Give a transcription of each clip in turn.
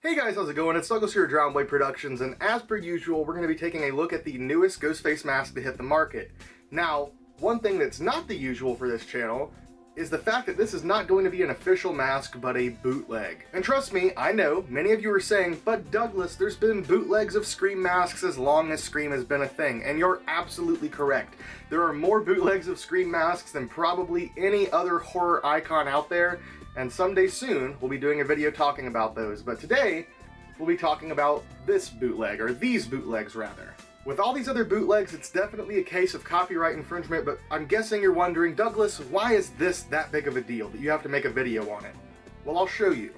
Hey guys, how's it going? It's Douglas here at Drowned Blade Productions, and as per usual, we're going to be taking a look at the newest ghost face mask to hit the market. Now, one thing that's not the usual for this channel is the fact that this is not going to be an official mask, but a bootleg. And trust me, I know, many of you are saying, but Douglas, there's been bootlegs of Scream masks as long as Scream has been a thing, and you're absolutely correct. There are more bootlegs of Scream masks than probably any other horror icon out there, and someday soon, we'll be doing a video talking about those. But today, we'll be talking about this bootleg, or these bootlegs rather. With all these other bootlegs, it's definitely a case of copyright infringement, but I'm guessing you're wondering, Douglas, why is this that big of a deal that you have to make a video on it? Well, I'll show you.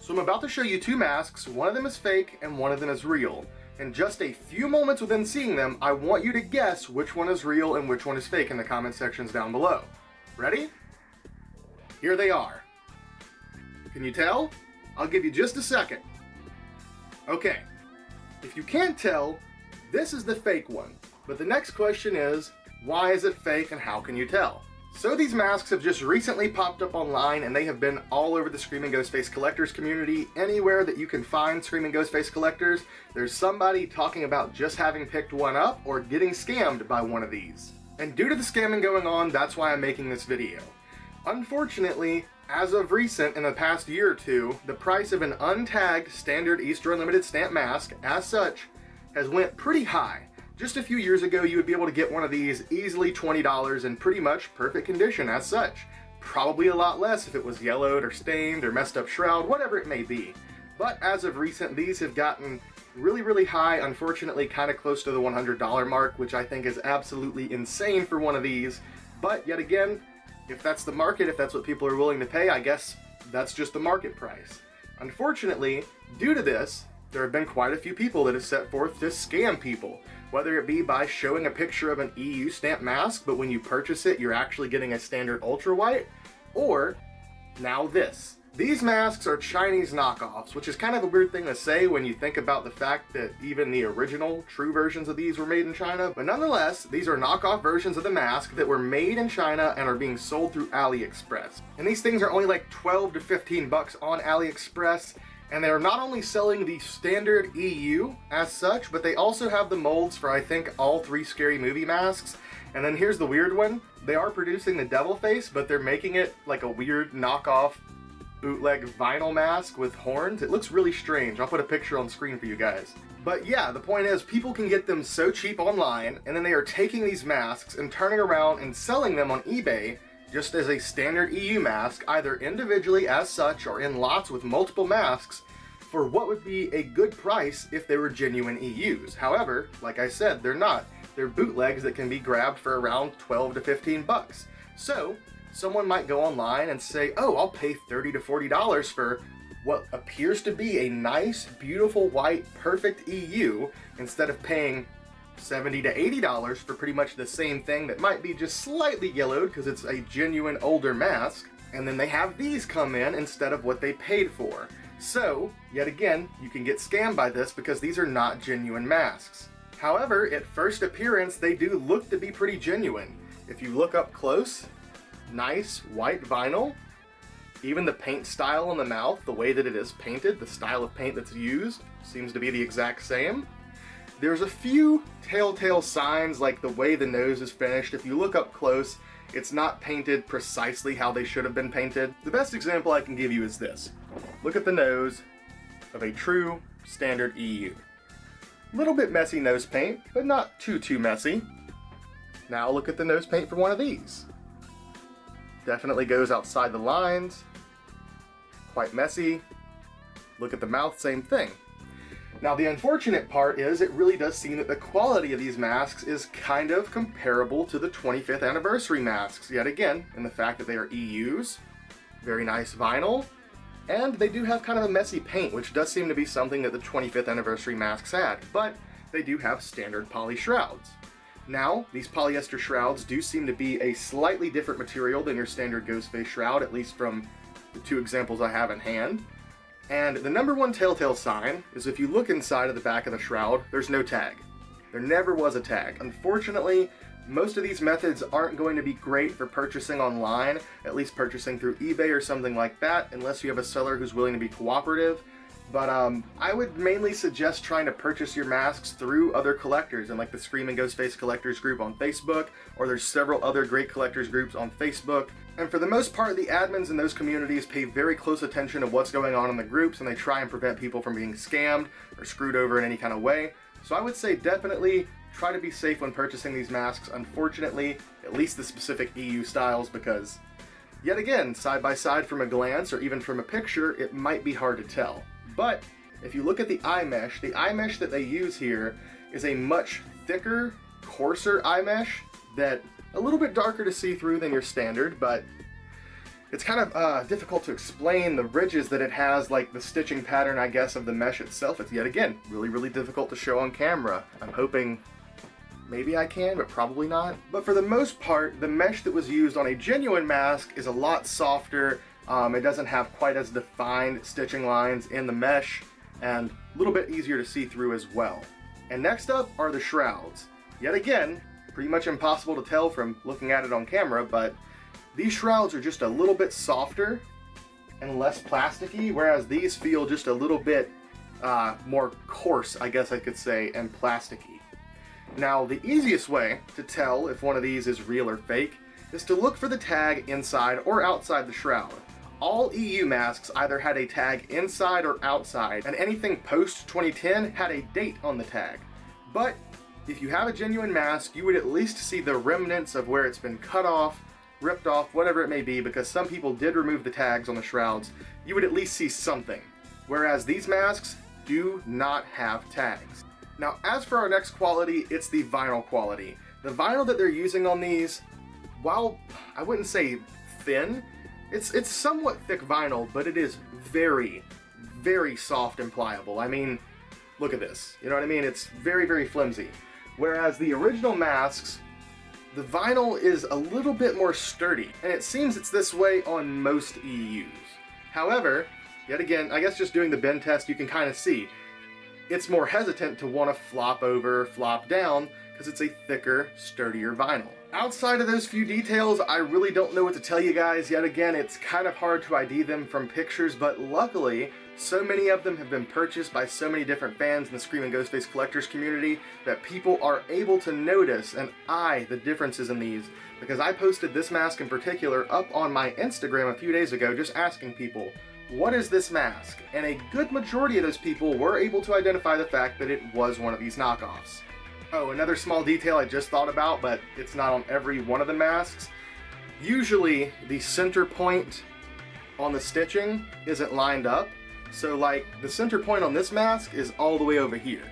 So I'm about to show you two masks, one of them is fake and one of them is real. In just a few moments within seeing them, I want you to guess which one is real and which one is fake in the comment sections down below. Ready? Here they are. Can you tell? I'll give you just a second. Okay, if you can't tell, this is the fake one. But the next question is, why is it fake and how can you tell? So these masks have just recently popped up online and they have been all over the Screaming Ghostface collectors community. Anywhere that you can find Screaming Ghostface collectors, there's somebody talking about just having picked one up or getting scammed by one of these. And due to the scamming going on, that's why I'm making this video. Unfortunately, as of recent, in the past year or two, the price of an untagged standard Easter Unlimited stamp mask, as such, has went pretty high. Just a few years ago, you would be able to get one of these easily $20 in pretty much perfect condition as such. Probably a lot less if it was yellowed or stained or messed up shroud, whatever it may be. But as of recent, these have gotten really high, unfortunately kind of close to the $100 mark, which I think is absolutely insane for one of these. But yet again, if that's the market, if that's what people are willing to pay, I guess that's just the market price. Unfortunately, due to this, there have been quite a few people that have set forth to scam people, whether it be by showing a picture of an EU stamp mask, but when you purchase it, you're actually getting a standard ultra white, or now this. These masks are Chinese knockoffs, which is kind of a weird thing to say when you think about the fact that even the original true versions of these were made in China, but nonetheless, these are knockoff versions of the mask that were made in China and are being sold through AliExpress. And these things are only like 12 to 15 bucks on AliExpress, and they are not only selling the standard EU as such, but they also have the molds for I think all 3 Scary Movie masks. And then here's the weird one, they are producing the devil face, but they're making it like a weird knockoff bootleg vinyl mask with horns. It looks really strange. I'll put a picture on screen for you guys. But yeah, the point is people can get them so cheap online, and then they are taking these masks and turning around and selling them on eBay just as a standard EU mask, either individually as such or in lots with multiple masks, for what would be a good price if they were genuine EUs. However, like I said, they're not. They're bootlegs that can be grabbed for around 12 to 15 bucks. So someone might go online and say, oh, I'll pay $30 to $40 for what appears to be a nice, beautiful, white, perfect EU, instead of paying $70 to $80 for pretty much the same thing that might be just slightly yellowed because it's a genuine older mask, and then they have these come in instead of what they paid for. So, yet again, you can get scammed by this because these are not genuine masks. However, at first appearance, they do look to be pretty genuine. If you look up close, nice white vinyl. Even the paint style on the mouth, the way that it is painted, the style of paint that's used, seems to be the exact same. There's a few telltale signs, like the way the nose is finished. If you look up close, it's not painted precisely how they should have been painted. The best example I can give you is this. Look at the nose of a true standard EU. Little bit messy nose paint, but not too messy. Now look at the nose paint for one of these. Definitely goes outside the lines, quite messy. Look at the mouth, same thing. Now the unfortunate part is it really does seem that the quality of these masks is kind of comparable to the 25th anniversary masks, yet again, in the fact that they are EUs, very nice vinyl, and they do have kind of a messy paint, which does seem to be something that the 25th anniversary masks had, but they do have standard poly shrouds. Now, these polyester shrouds do seem to be a slightly different material than your standard Ghostface shroud, at least from the 2 examples I have in hand. And the number one telltale sign is if you look inside of the back of the shroud, there's no tag. There never was a tag. Unfortunately, most of these methods aren't going to be great for purchasing online, at least purchasing through eBay or something like that, unless you have a seller who's willing to be cooperative. But I would mainly suggest trying to purchase your masks through other collectors, and like the Screaming Ghostface Collectors group on Facebook, or there's several other great collectors groups on Facebook. And for the most part, the admins in those communities pay very close attention to what's going on in the groups, and they try and prevent people from being scammed or screwed over in any kind of way. So I would say definitely try to be safe when purchasing these masks. Unfortunately, at least the specific EU styles, because yet again, side by side from a glance or even from a picture, it might be hard to tell. But if you look at the eye mesh that they use here is a much thicker, coarser eye mesh that a little bit darker to see through than your standard, but it's kind of difficult to explain the ridges that it has, like the stitching pattern, I guess, of the mesh itself. It's yet again really difficult to show on camera. I'm hoping maybe I can, but probably not. But for the most part, the mesh that was used on a genuine mask is a lot softer. It doesn't have quite as defined stitching lines in the mesh, and a little bit easier to see through as well. And next up are the shrouds. Yet again, pretty much impossible to tell from looking at it on camera, but these shrouds are just a little bit softer and less plasticky, whereas these feel just a little bit more coarse, I guess I could say, and plasticky. Now, the easiest way to tell if one of these is real or fake is to look for the tag inside or outside the shroud. All EU masks either had a tag inside or outside, and anything post-2010 had a date on the tag. But if you have a genuine mask, you would at least see the remnants of where it's been cut off, ripped off, whatever it may be, because some people did remove the tags on the shrouds. You would at least see something, whereas these masks do not have tags. Now, as for our next quality, it's the vinyl quality. The vinyl that they're using on these, while I wouldn't say thin, it's somewhat thick vinyl, but it is very soft and pliable. I mean, look at this. You know what I mean? It's very flimsy. Whereas the original masks, the vinyl is a little bit more sturdy, and it seems it's this way on most EUs. However, yet again, I guess just doing the bend test, you can kind of see it's more hesitant to want to flop over, flop down, because it's a thicker, sturdier vinyl. Outside of those few details, I really don't know what to tell you guys. Yet again, it's kind of hard to ID them from pictures, but luckily, so many of them have been purchased by so many different fans in the Screaming Ghostface collectors community that people are able to notice and eye the differences in these, because I posted this mask in particular up on my Instagram a few days ago just asking people, what is this mask? And a good majority of those people were able to identify the fact that it was one of these knockoffs. Oh, another small detail I just thought about, but it's not on every one of the masks. Usually the center point on the stitching isn't lined up. So like the center point on this mask is all the way over here.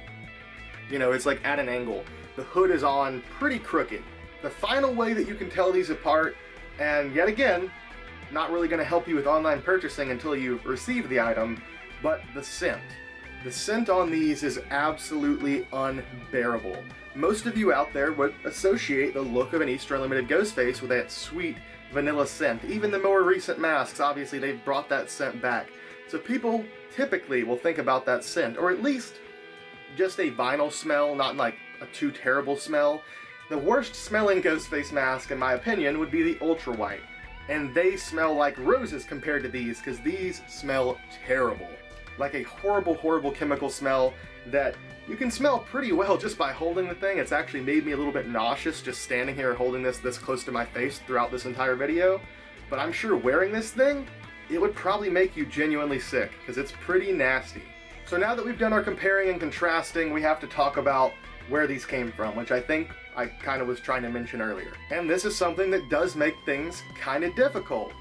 You know, it's like at an angle. The hood is on pretty crooked. The final way that you can tell these apart, and yet again, not really going to help you with online purchasing until you've received the item, but the scent. The scent on these is absolutely unbearable. Most of you out there would associate the look of an Easter Unlimited Ghostface with that sweet vanilla scent. Even the more recent masks, obviously, they've brought that scent back. So people typically will think about that scent, or at least just a vinyl smell, not like a too terrible smell. The worst smelling Ghostface mask, in my opinion, would be the Ultra White. And they smell like roses compared to these, because these smell terrible. Like a horrible chemical smell that you can smell pretty well just by holding the thing. It's actually made me a little bit nauseous just standing here holding this close to my face throughout this entire video. But I'm sure wearing this thing, it would probably make you genuinely sick, because it's pretty nasty. So now that we've done our comparing and contrasting, we have to talk about where these came from, which I think I kind of was trying to mention earlier. And this is something that does make things kind of difficult.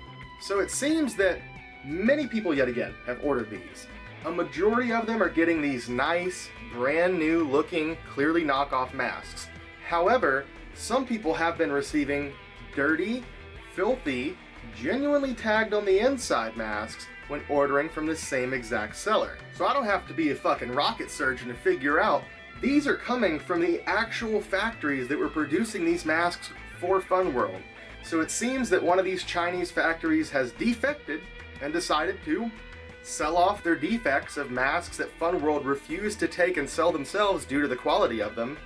So it seems that many people, yet again, have ordered these. A majority of them are getting these nice, brand new looking, clearly knockoff masks. However, some people have been receiving dirty, filthy, genuinely tagged on the inside masks when ordering from the same exact seller. So I don't have to be a fucking rocket surgeon to figure out these are coming from the actual factories that were producing these masks for Funworld. So it seems that one of these Chinese factories has defected and decided to sell off their defects of masks that Funworld refused to take and sell themselves due to the quality of them,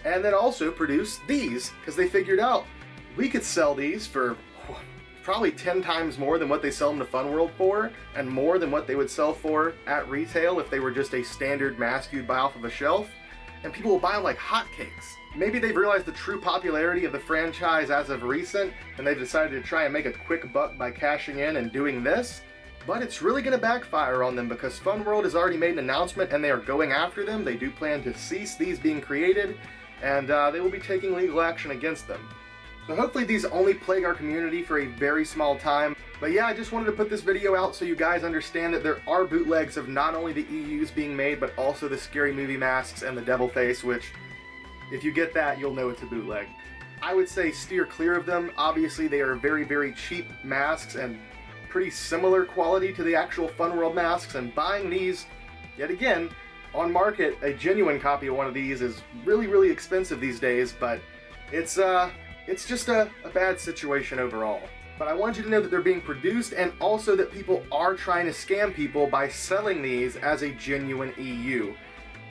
and then also produce these, because they figured out we could sell these for probably 10 times more than what they sell them to Fun World for, and more than what they would sell for at retail if they were just a standard mask you'd buy off of a shelf. And people will buy them like hotcakes. Maybe they've realized the true popularity of the franchise as of recent, and they've decided to try and make a quick buck by cashing in and doing this. But it's really going to backfire on them because Fun World has already made an announcement and they are going after them. They do plan to cease these being created, and they will be taking legal action against them. So hopefully these only plague our community for a very small time. But yeah, I just wanted to put this video out so you guys understand that there are bootlegs of not only the EUs being made, but also the Scary Movie masks and the devil face, which, if you get that, you'll know it's a bootleg. I would say steer clear of them. Obviously they are very, very cheap masks and pretty similar quality to the actual Fun World masks, and buying these, yet again, on market, a genuine copy of one of these is really, really expensive these days, but it's just a bad situation overall. But I want you to know that they're being produced, and also that people are trying to scam people by selling these as a genuine EU.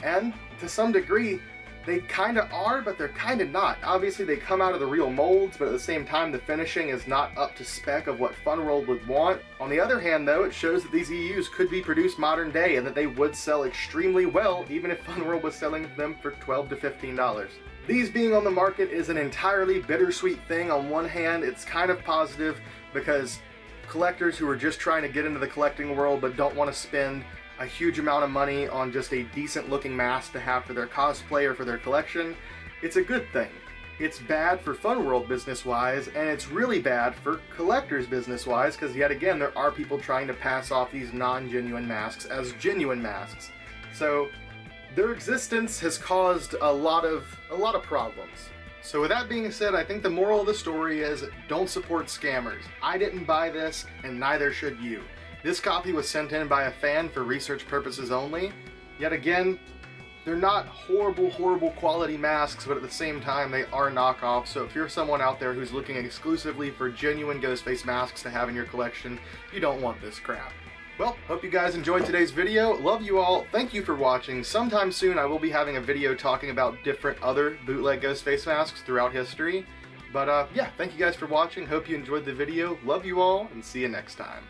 And to some degree, they kind of are, but they're kind of not. Obviously, they come out of the real molds, but at the same time, the finishing is not up to spec of what Fun World would want. On the other hand, though, it shows that these EUs could be produced modern day and that they would sell extremely well, even if Fun World was selling them for $12 to $15. These being on the market is an entirely bittersweet thing. On one hand, it's kind of positive because collectors who are just trying to get into the collecting world but don't want to spend a huge amount of money on just a decent looking mask to have for their cosplay or for their collection, it's a good thing. It's bad for Fun World business-wise, and it's really bad for collectors business-wise, because yet again, there are people trying to pass off these non-genuine masks as genuine masks. So their existence has caused a lot of problems. So with that being said, I think the moral of the story is don't support scammers. I didn't buy this, and neither should you. This copy was sent in by a fan for research purposes only. Yet again, they're not horrible, horrible quality masks, but at the same time, they are knockoffs. So if you're someone out there who's looking exclusively for genuine Ghostface masks to have in your collection, you don't want this crap. Well, hope you guys enjoyed today's video. Love you all. Thank you for watching. Sometime soon, I will be having a video talking about different other bootleg Ghostface masks throughout history. But yeah, thank you guys for watching. Hope you enjoyed the video. Love you all, and see you next time.